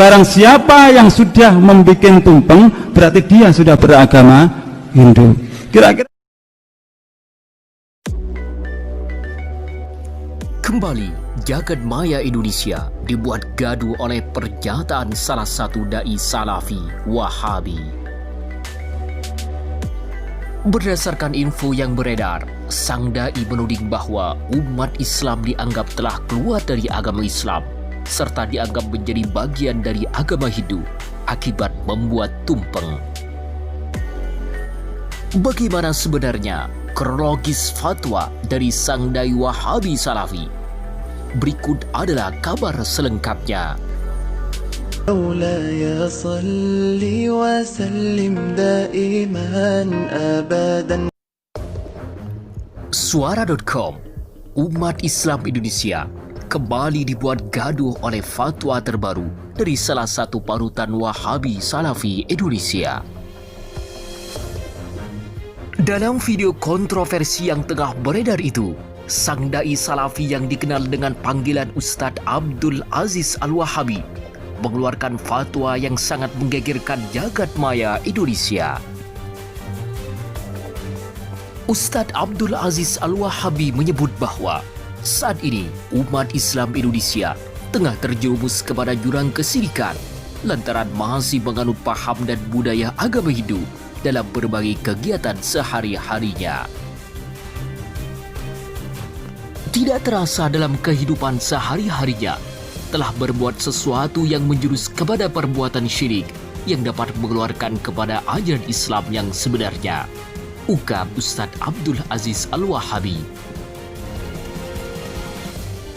barang siapa yang sudah membuat tumpeng berarti dia sudah beragama Hindu. Kira-kira kembali Jagat Maya Indonesia dibuat gaduh oleh pernyataan salah satu dai Salafi Wahabi. Berdasarkan info yang beredar, sang dai menuding bahwa umat Islam dianggap telah keluar dari agama Islam serta dianggap menjadi bagian dari agama Hindu akibat membuat tumpeng. Bagaimana sebenarnya kronologis fatwa dari sang dai Wahabi Salafi? Berikut adalah kabar selengkapnya. مولاي صل وسلم دائما أبدا. Suara.com, umat Islam Indonesia kembali dibuat gaduh oleh fatwa terbaru dari salah satu parutan Wahabi Salafi Indonesia. Dalam video kontroversi yang tengah beredar itu, sang dai Salafi yang dikenal dengan panggilan Ustadz Abdul Aziz Al-Wahabi mengeluarkan fatwa yang sangat menggegerkan jagat maya Indonesia. Ustadz Abdul Aziz Al-Wahabi menyebut bahwa saat ini umat Islam Indonesia tengah terjerumus kepada jurang kesyirikan lantaran masih menganut paham dan budaya agama Hindu dalam berbagai kegiatan sehari-harinya. Tidak terasa dalam kehidupan sehari-harinya telah berbuat sesuatu yang menjurus kepada perbuatan syirik yang dapat mengeluarkan kepada ajaran Islam yang sebenarnya, ungkap Ustadz Abdul Aziz Al-Wahabi.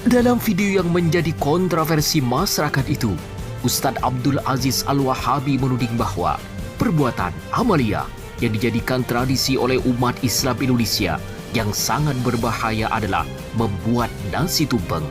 Dalam video yang menjadi kontroversi masyarakat itu, Ustadz Abdul Aziz Al-Wahabi menuding bahwa perbuatan amalia yang dijadikan tradisi oleh umat Islam Indonesia yang sangat berbahaya adalah membuat nasi tumpeng.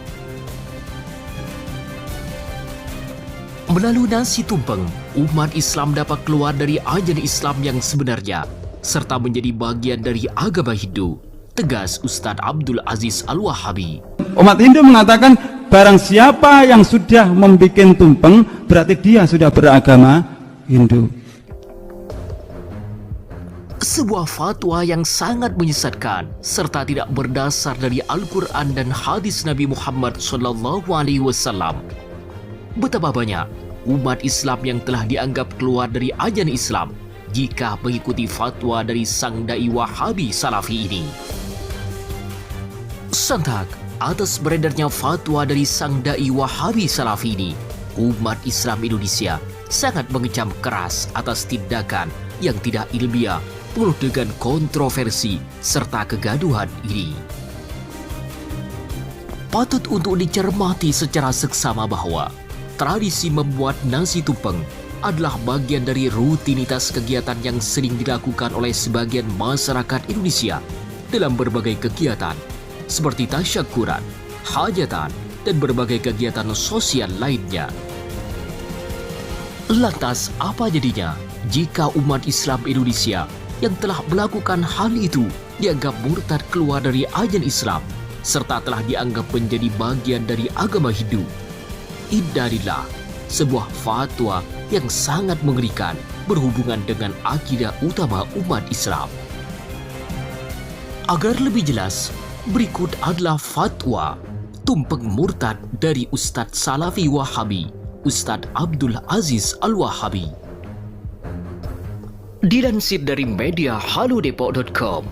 Melalui nasi tumpeng, umat Islam dapat keluar dari ajaran Islam yang sebenarnya serta menjadi bagian dari agama Hindu, tegas Ustadz Abdul Aziz Al-Wahabi. umat Hindu mengatakan barang siapa yang sudah membuat tumpeng berarti dia sudah beragama Hindu. Sebuah fatwa yang sangat menyesatkan serta tidak berdasar dari Al-Quran dan hadis Nabi Muhammad SAW. Betapa banyak umat Islam yang telah dianggap keluar dari ajaran Islam jika mengikuti fatwa dari sang dai Wahabi Salafi ini. Sontak atas beredarnya fatwa dari sang dai Wahabi Salafi ini, umat Islam Indonesia sangat mengecam keras atas tindakan yang tidak ilmiah, penuh dengan kontroversi serta kegaduhan ini. Patut untuk dicermati secara seksama bahwa tradisi membuat nasi tumpeng adalah bagian dari rutinitas kegiatan yang sering dilakukan oleh sebagian masyarakat Indonesia dalam berbagai kegiatan seperti tasyakuran, hajatan, dan berbagai kegiatan sosial lainnya. Lantas apa jadinya jika umat Islam Indonesia yang telah melakukan hal itu dianggap murtad keluar dari ajaran Islam serta telah dianggap menjadi bagian dari agama Hindu? Innalillah, sebuah fatwa yang sangat mengerikan berhubungan dengan akidah utama umat Islam. Agar lebih jelas, berikut adalah fatwa tumpeng murtad dari Ustadz Salafi Wahabi, Ustadz Abdul Aziz Al-Wahabi. Dilansir dari media halodepok.com,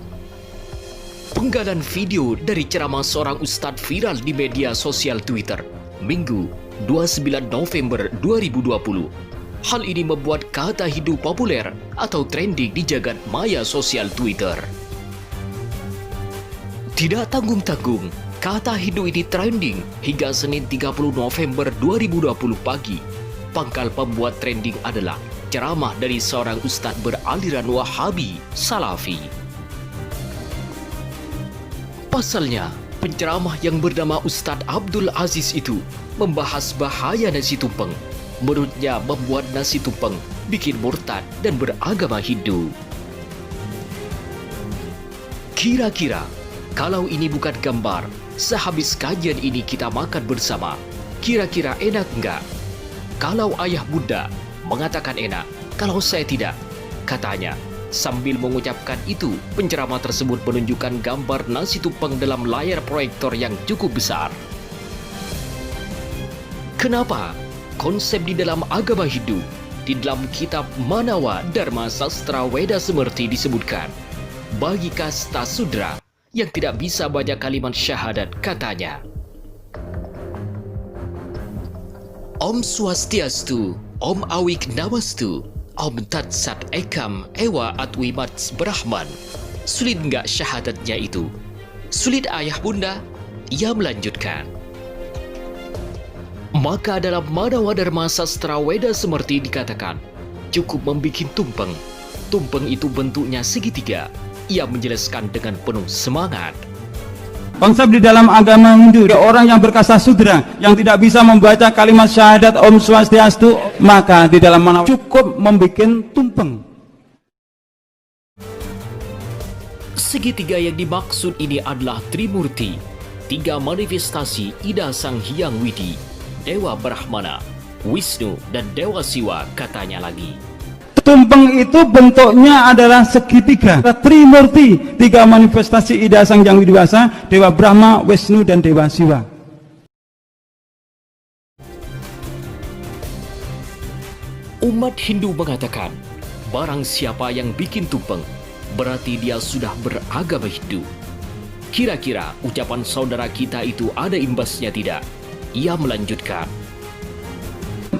penggalan video dari ceramah seorang ustadz viral di media sosial Twitter Minggu 29 November 2020. Hal ini membuat kata Hindu populer atau trending di jagat maya sosial Twitter. Tidak tanggung-tanggung, kata Hindu ini trending hingga Senin 30 November 2020 pagi. Pangkal pembuat trending adalah ceramah dari seorang ustadz beraliran Wahabi Salafi. Pasalnya, penceramah yang bernama Ustadz Abdul Aziz itu membahas bahaya nasi tumpeng. Menurutnya membuat nasi tumpeng bikin murtad dan beragama Hindu. Kira-kira kalau ini bukan gambar, sehabis kajian ini kita makan bersama, kira-kira enak enggak? kalau ayah bunda mengatakan enak, kalau saya tidak, katanya. Sambil mengucapkan itu, penceramah tersebut menunjukkan gambar nasi tumpeng dalam layar proyektor yang cukup besar. Kenapa? Konsep di dalam agama Hindu, di dalam kitab Manawa Dharma Sastra Weda Semerti disebutkan, bagi kasta sudra yang tidak bisa baca kalimat syahadat, katanya, Om Swastiastu, Om Awik Namastu, Om Tat Sat Ekam Ewa Atwimats Brahman. Sulit nggak syahadatnya itu? Sulit ayah bunda? Ia melanjutkan. Maka dalam Manawa Dharma Sastra Weda Semerti dikatakan, cukup membikin tumpeng. Tumpeng itu bentuknya segitiga. Ia menjelaskan dengan penuh semangat. Konsep di dalam agama Hindu, orang yang berkasta sudra yang tidak bisa membaca kalimat syahadat Om Swastiastu, maka di dalam mana cukup membuat tumpeng. Segitiga yang dimaksud ini adalah Trimurti, 3 manifestasi Ida Sang Hyang Widi, Dewa Brahmana, Wisnu, dan Dewa Siwa, katanya lagi. Tumpeng itu bentuknya adalah segitiga, Trimurti, 3 manifestasi Ida Sang Hyang Widiwasa, Dewa Brahma, Wisnu, dan Dewa Siwa. Umat Hindu mengatakan, barang siapa yang bikin tumpeng, berarti dia sudah beragama Hindu. Kira-kira ucapan saudara kita itu ada imbasnya tidak? Ia melanjutkan.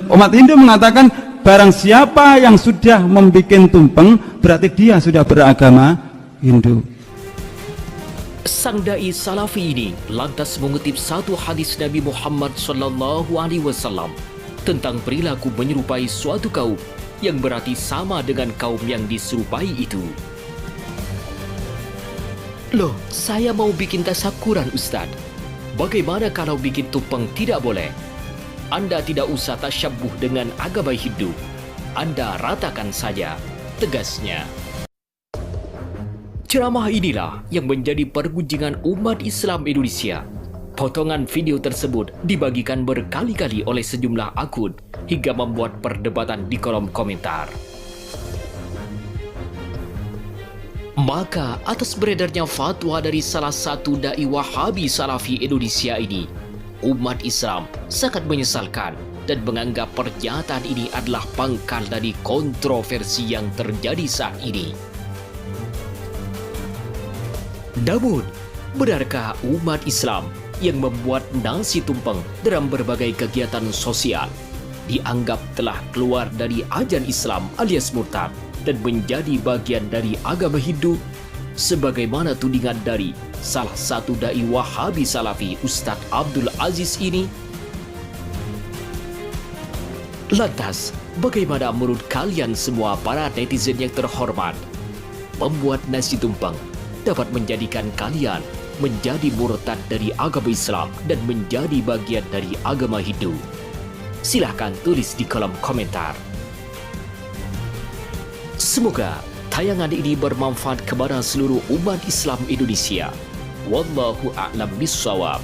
Umat Hindu mengatakan, barang siapa yang sudah membuat tumpeng, berarti dia sudah beragama Hindu. Sang dai Salafi ini lantas mengutip satu hadis Nabi Muhammad SAW tentang perilaku menyerupai suatu kaum yang berarti sama dengan kaum yang diserupai itu. Loh, saya mau bikin tasyakuran Ustadz. Bagaimana kalau bikin tumpeng tidak boleh? Anda tidak usah tasyabuh dengan agama Hindu. Anda ratakan saja, tegasnya. Ceramah inilah yang menjadi pergunjingan umat Islam Indonesia. Potongan video tersebut dibagikan berkali-kali oleh sejumlah akun hingga membuat perdebatan di kolom komentar. Maka atas beredarnya fatwa dari salah satu dai Wahabi Salafi Indonesia ini, umat Islam sangat menyesalkan dan menganggap pernyataan ini adalah pangkal dari kontroversi yang terjadi saat ini. Namun, benarkah umat Islam yang membuat nasi tumpeng dalam berbagai kegiatan sosial dianggap telah keluar dari ajaran Islam alias murtad dan menjadi bagian dari agama Hindu, sebagaimana tudingan dari salah satu dai Wahabi Salafi Ustadz Abdul Aziz ini? Lantas, bagaimana menurut kalian semua para netizen yang terhormat? Membuat nasi tumpeng dapat menjadikan kalian menjadi murtad dari agama Islam dan menjadi bagian dari agama Hindu? Silahkan tulis di kolom komentar. Semoga tayangan ini bermanfaat kepada seluruh umat Islam Indonesia. Wallahu a'lam bishawab.